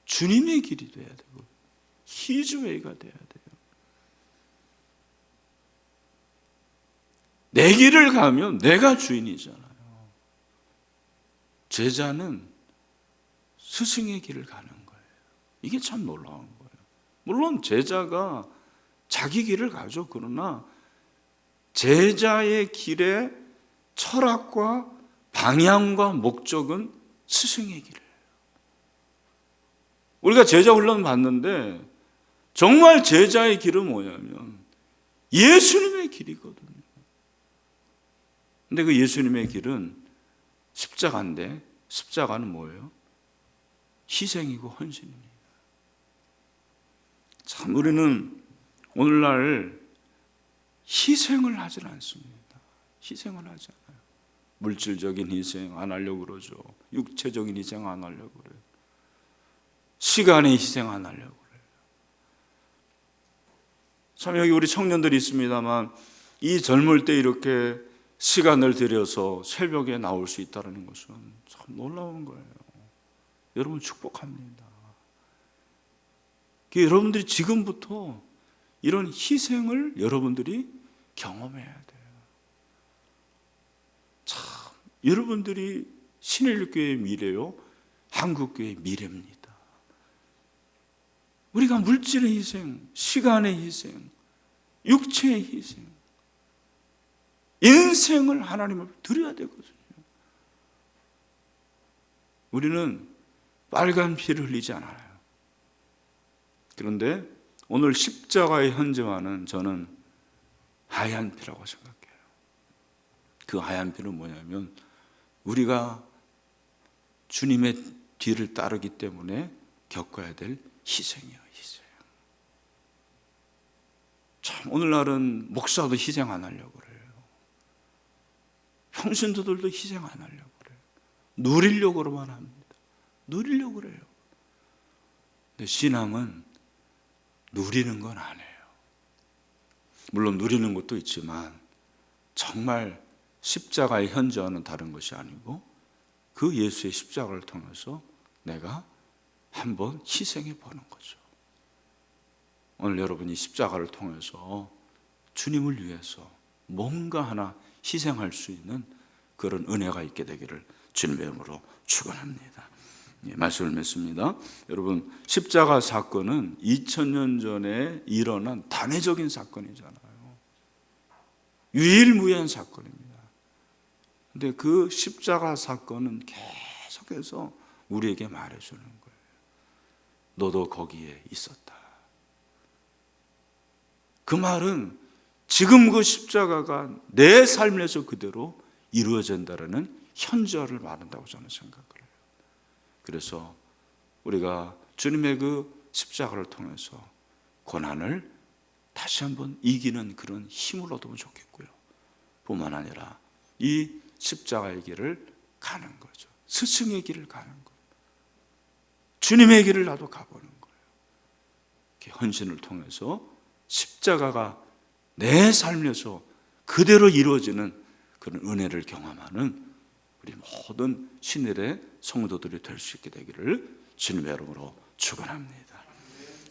주님의 길이 돼야 되고 His way가 돼야 돼요. 내 길을 가면 내가 주인이잖아요. 제자는 스승의 길을 가는 거예요. 이게 참 놀라운 거예요. 물론 제자가 자기 길을 가죠. 그러나 제자의 길의 철학과 방향과 목적은 스승의 길이에요. 우리가 제자 훈련 받는데 정말 제자의 길은 뭐냐면 예수님의 길이거든요. 근데 그 예수님의 길은 십자가인데 십자가는 뭐예요? 희생이고 헌신입니다. 참 우리는 오늘날 희생을 하질 않습니다. 희생을 하지 않아요. 물질적인 희생 안 하려고 그러죠. 육체적인 희생 안 하려고 그래요. 시간의 희생 안 하려고 그래요. 참 여기 우리 청년들이 있습니다만 이 젊을 때 이렇게 시간을 들여서 새벽에 나올 수 있다는 것은 참 놀라운 거예요. 여러분 축복합니다. 여러분들이 지금부터 이런 희생을 여러분들이 경험해야 돼요. 참 여러분들이 신일교회의 미래요, 한국교회의 미래입니다. 우리가 물질의 희생, 시간의 희생, 육체의 희생, 인생을 하나님을 드려야 되거든요. 우리는 빨간 피를 흘리지 않아요. 그런데 오늘 십자가의 현재화는 저는 하얀 피라고 생각해요. 그 하얀 피는 뭐냐면 우리가 주님의 뒤를 따르기 때문에 겪어야 될 희생이에요. 희생. 참 오늘날은 목사도 희생 안 하려고 그래요. 평신도들도 희생 안 하려고 그래요. 누리려고만 합니다. 누리려고 그래요. 근데 신앙은 누리는 건 아니에요. 물론 누리는 것도 있지만 정말 십자가의 현저와는 다른 것이 아니고 그 예수의 십자가를 통해서 내가 한번 희생해 보는 거죠. 오늘 여러분이 십자가를 통해서 주님을 위해서 뭔가 하나 희생할 수 있는 그런 은혜가 있게 되기를 주님의 이름으로 축원합니다. 말씀을 맺습니다. 여러분 십자가 사건은 2000년 전에 일어난 단회적인 사건이잖아요. 유일무이한 사건입니다. 근데 그 십자가 사건은 계속해서 우리에게 말해주는 거예요. 너도 거기에 있었다. 그 말은 지금 그 십자가가 내 삶에서 그대로 이루어진다는 현저를 말한다고 저는 생각을 해요. 그래서 우리가 주님의 그 십자가를 통해서 고난을 다시 한번 이기는 그런 힘을 얻으면 좋겠고요. 뿐만 아니라 이 십자가의 길을 가는 거죠. 스승의 길을 가는 거예요. 주님의 길을 나도 가보는 거예요. 이렇게 헌신을 통해서 십자가가 내 삶에서 그대로 이루어지는 그런 은혜를 경험하는 우리 모든 신일의 성도들이 될 수 있게 되기를 주님의 이름으로 축원합니다.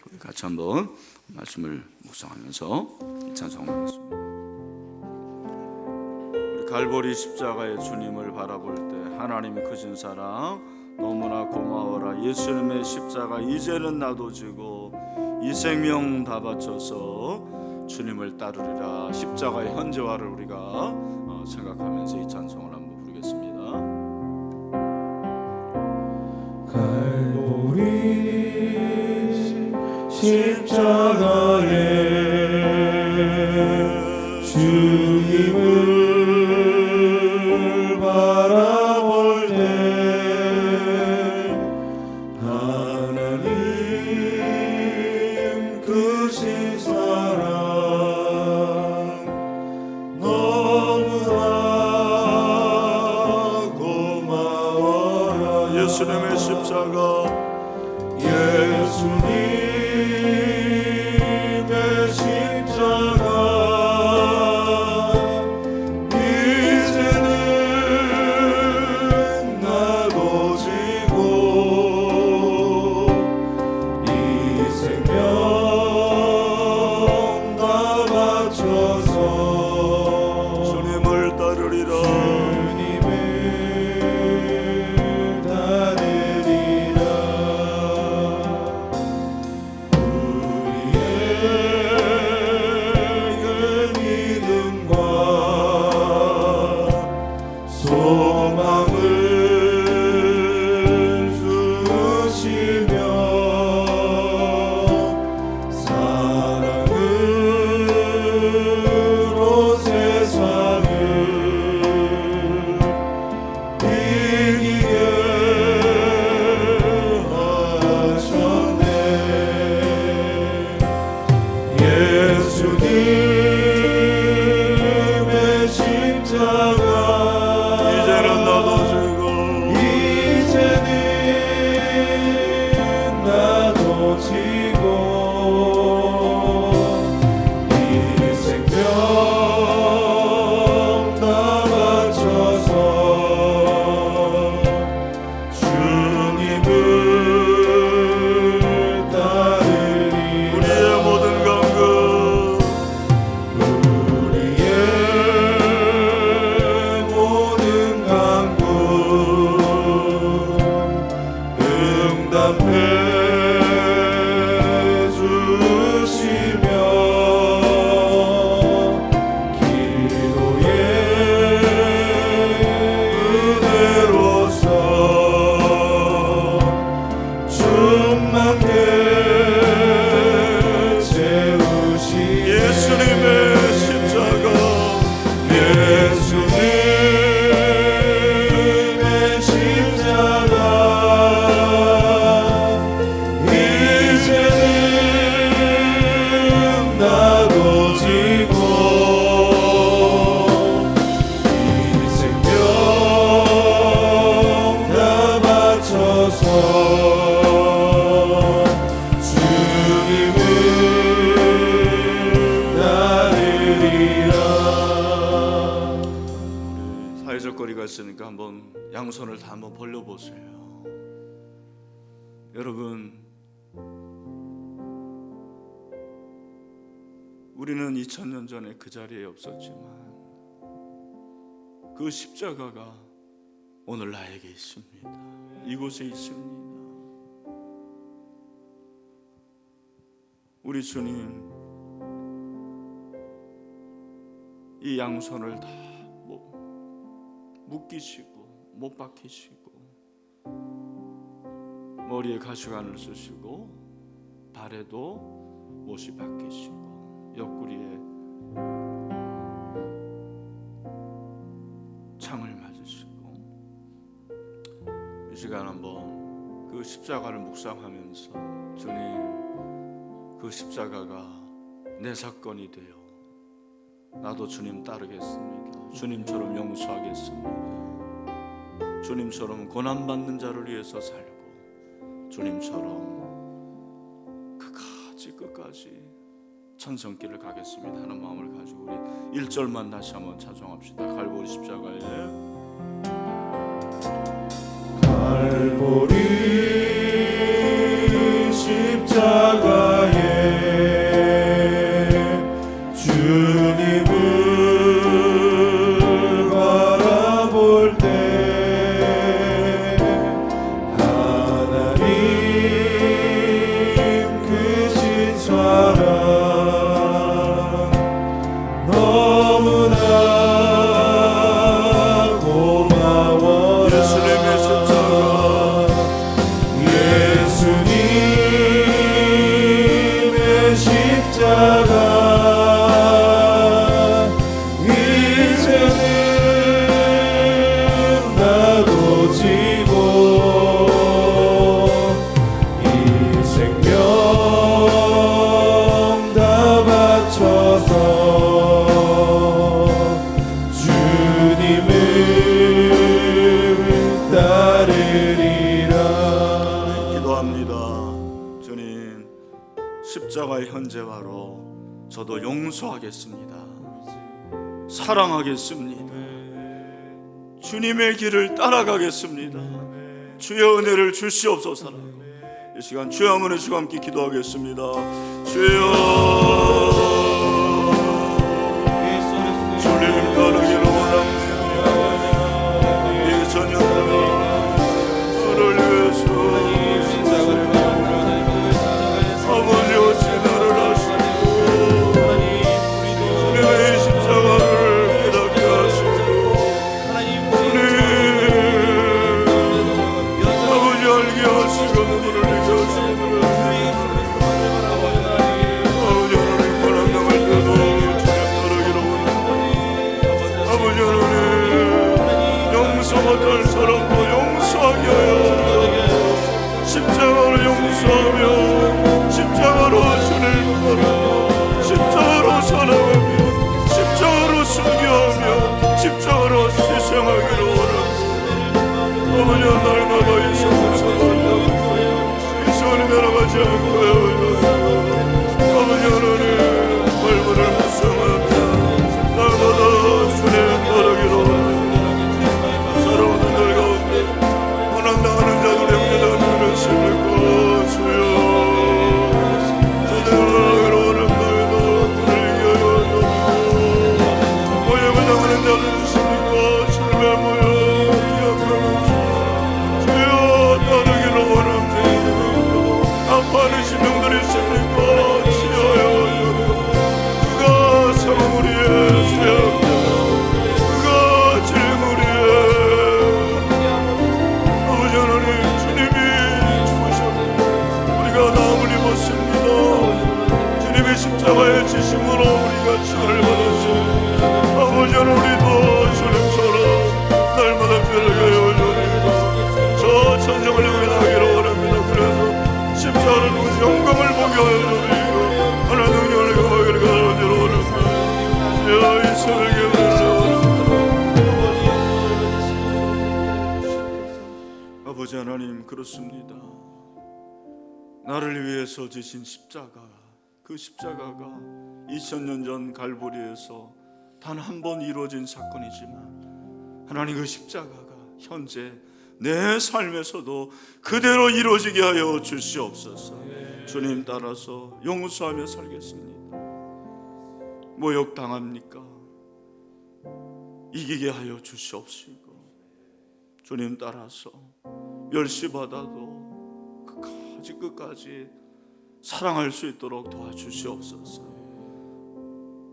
우리 같이 한번 말씀을 묵상하면서 찬송하겠습니다. 우리 갈보리 십자가의 주님을 바라볼 때 하나님 크신 사랑 너무나 고마워라. 예수님의 십자가 이제는 나도 지고 이 생명 다 바쳐서 주님을 따르리라. 십자가의 현재화를 우리가 생각하면서 이 찬송을 한번 부르겠습니다. 갈보리 십자가에 주님을 바라볼 때 하나님 크신 사랑 너무나 고마워요. 예수님의 십자가 예수님의 십자가 이제는 나도 지고 이 생명 다 바쳐서 주님을 따르리라. 주님을 따르리라. 예수님의 십자가 이제는 나도 지고 이 생명 다 바쳐서 주님을 따르리라. 사회적 거리가 있으니까 한번 양손을 다 한번 벌려보세요. 여러분, 우리는 2000년 전에 그 자리에 없었지만 그 십자가가 오늘 나에게 있습니다. 이곳에 있습니다. 우리 주님, 이 양손을 다 묶이시고 못 박히시고 머리에 가시관을 쓰시고 발에도 못이 박히시고 옆구리에 창을 맞으시고 이 시간 한번 그 십자가를 묵상하면서 주님, 그 십자가가 내 사건이 되어 나도 주님 따르겠습니다. 주님처럼 용서하겠습니다. 주님처럼 고난받는 자를 위해서 살고 주님처럼 끝까지 천성길을 가겠습니다 하는 마음을 가지고 우리 1절만 다시 한번 찬송합시다. 갈보리 십자가에 갈보리 십자가에 주님을 바라볼 때 하나님 크신 사랑 너무나 고마워. 예수님의 십자가, 예수님의 십자가 이제는 나도 지고 이 생명 다 바쳐서 주님을 따르리라. 기도합니다. 주님, 십자가의 현재화로 저도 용서하겠습니다. 사랑하겠습니다. 주님의 길을 따라가겠습니다. 주의 은혜를 주시옵소서. 이 시간 주의 한번 해주고 함께 기도하겠습니다. 주여, 주님 따르기를 원합니다. 이 자녀들아 저를 위해서 아버지 어찌 나를 하시고 주님의 십자가를 깨닫게 하시고 주님 아버지 알게 하시고 눈을 내게 하시고 아버지 하나님 고난당할 때도 주님 따르기를 원합니다. 아버지 하나님 용서받을 사람도 용서하게 하여 십자가로 용서하며 십자가로 주님 따라 십자가로 사랑하며 십자가로 순교하며 십자가로 희생하기를 원합니다. 아버지 날마다 이 손을 내려가지 않고요. 아버지 하나님 말문을 묵상하며 날마다 주님 따르기를 원합니다. 사랑하는 날 가운데 고난당하는 자들의 깨닫는 눈을 실고 주여 저들을 원한다에도 불을 이겨요. 모욕을 당하는 자들 주십니까? 주님의 모욕 기억하면서 그렇습니다. 나를 위해서 지신 십자가, 그 십자가가 2000년 전 갈보리에서 단 한 번 이루어진 사건이지만 하나님 그 십자가가 현재 내 삶에서도 그대로 이루어지게 하여 주시옵소서. 주님 따라서 용서하며 살겠습니다. 모욕당합니까? 이기게 하여 주시옵시고, 주님 따라서 멸시받아도 끝까지 사랑할 수 있도록 도와주시옵소서.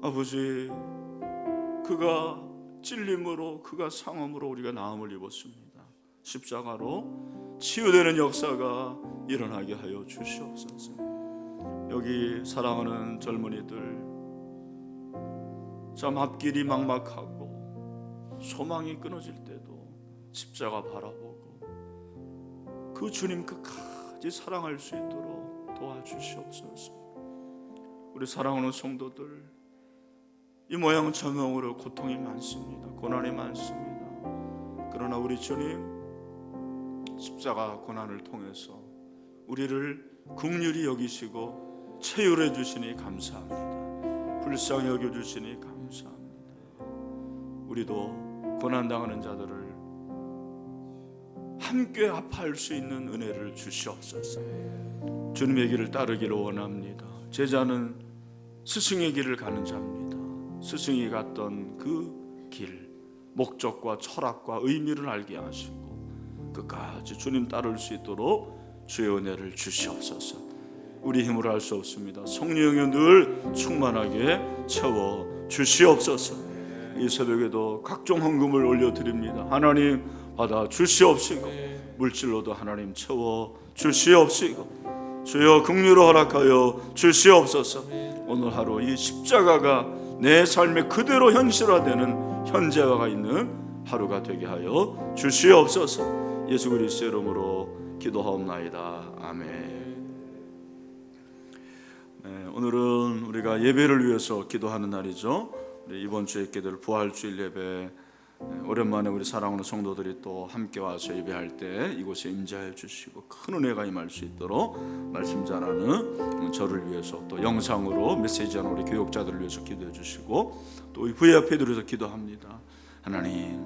아버지, 그가 찔림으로, 그가 상함으로 우리가 나음을 입었습니다. 십자가로 치유되는 역사가 일어나게 하여 주시옵소서. 여기 사랑하는 젊은이들, 참 앞길이 막막하고 소망이 끊어질 때도 십자가 바라보고 그 주님 끝까지 사랑할 수 있도록 도와주시옵소서. 우리 사랑하는 성도들, 이 모양 저명으로 고통이 많습니다. 고난이 많습니다. 그러나 우리 주님 십자가 고난을 통해서 우리를 긍휼히 여기시고 체휼해 주시니 감사합니다. 불쌍히 여겨 주시니 감사합니다. 우리도 고난당하는 자들을 함께 아파할 수 있는 은혜를 주시옵소서. 주님의 길을 따르기를 원합니다. 제자는 스승의 길을 가는 자입니다. 스승이 갔던 그 길, 목적과 철학과 의미를 알게 하시고 끝까지 주님 따를 수 있도록 주의 은혜를 주시옵소서. 우리 힘으로 할 수 없습니다. 성령이 늘 충만하게 채워 주시옵소서. 이 새벽에도 각종 헌금을 올려드립니다. 하나님 받아 주시옵시고, 물질로도 하나님 채워 주시옵시고, 주여 긍휼로 허락하여 주시옵소서. 오늘 하루 이 십자가가 내 삶에 그대로 현실화되는 현재화가 있는 하루가 되게 하여 주시옵소서. 예수 그리스도의 이름으로 기도하옵나이다. 아멘. 네, 오늘은 우리가 예배를 위해서 기도하는 날이죠. 이번 주에 있게 될 부활주일 예배, 오랜만에 우리 사랑하는 성도들이 또 함께 와서 예배할 때 이곳에 임재하여 주시고 큰 은혜가 임할 수 있도록 말씀 전하는 저를 위해서, 또 영상으로 메시지 하는 우리 교육자들을 위해서 기도해 주시고, 또 VIP들을 위해서 기도합니다. 하나님,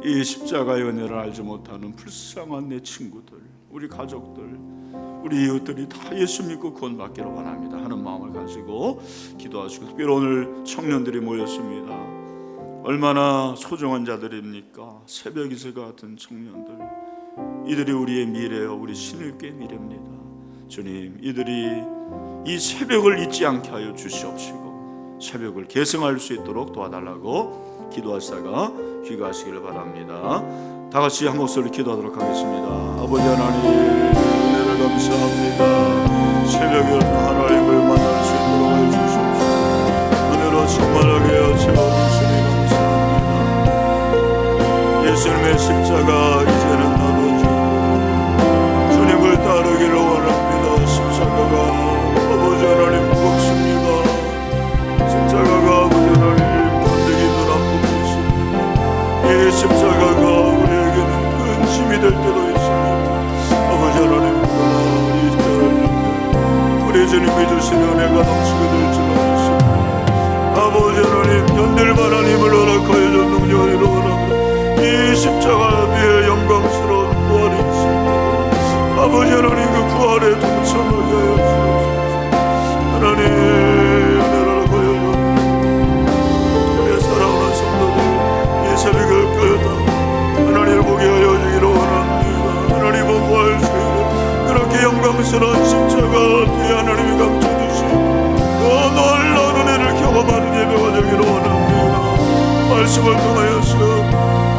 이 십자가의 은혜를 알지 못하는 불쌍한 내 친구들, 우리 가족들, 우리 이웃들이 다 예수 믿고 구원받기를 원합니다 하는 마음을 가지고 기도하시고, 특별히 오늘 청년들이 모였습니다. 얼마나 소중한 자들입니까? 새벽 이슬과 같은 청년들, 이들이 우리의 미래요, 우리 신일교의 미래입니다. 주님, 이들이 이 새벽을 잊지 않게 하여 주시옵시고 새벽을 계승할 수 있도록 도와달라고 기도하시다가 귀가하시기를 바랍니다. 다 같이 한 목소리로 기도하도록 하겠습니다. 아버지 하나님, 은혜를 감사합니다. 새벽에 하나님을 만날 수 있도록 하여 주시옵소서. 은혜로 충만하게 하여 채워주시니 감사합니다. 예수님의 십자가 이제는 나눠주고 주님을 따르기를 원합니다. 십자가가 아버지 하나님 무겁습니다. 십자가가 아버지 하나님 견디기도 아프십니다. 이 십자가가 우리에게는 큰 힘이 될 때도 있습니다. 아버지 하나님, 그러나 이 때를 우리 주님이 주신 은혜가 넘치게 될지 모르겠습니다. 아버지 하나님, 견딜 만한 힘을 허락하여 준 능력을 이루어라. 이 십자가 위에 영광스러운 부활이 있습니다. 아버지 하나님, 그 부활에 동참하게 하여 주옵소서. 하나님, 은혜를 보여줘. 우리의 사랑하는 성도들, 이 새벽을 깨어다 하나님을 보게 하여 주기를 원합니다. 하나님은 부활주의를 그렇게 영광스러운 십자가 뒤에 하나님이 감춰주시고 그 놀라운 은혜를 경험하는 예배가 되기를 원합니다. 말씀을 통하여서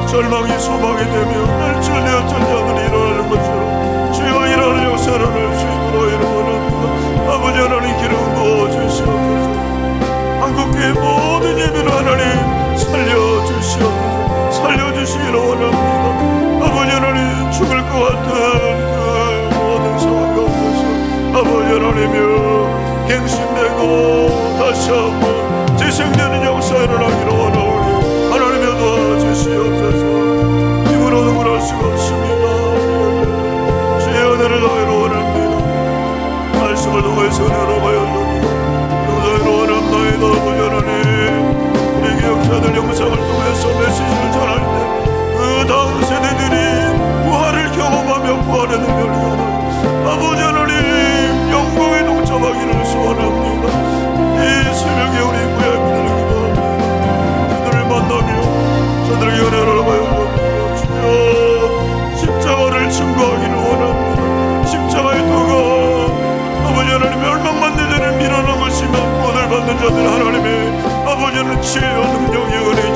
절망이 소망이 되며 날출되었던 자들이 일어나는 것처럼 주여 일어나는 역사를 할 수 있도록 원합니다. 아버지 하나님, 기름 부어 주시옵소서. 한국교회 모든 예배를 하나님 살려주시옵소서. 살려주시기를 원합니다. 아버지 하나님, 죽을 것 같은 그 모든 상황 가운데서 아버지 하나님이여 갱신되고 다시 한번 재생되는 역사를 일어나기를 원하오니 하나님여 도와주시옵소서. 힘으로는 그럴 수가 없습니다. 주의 아들 하나님의 아버지 하나님 치유와 능력의 은혜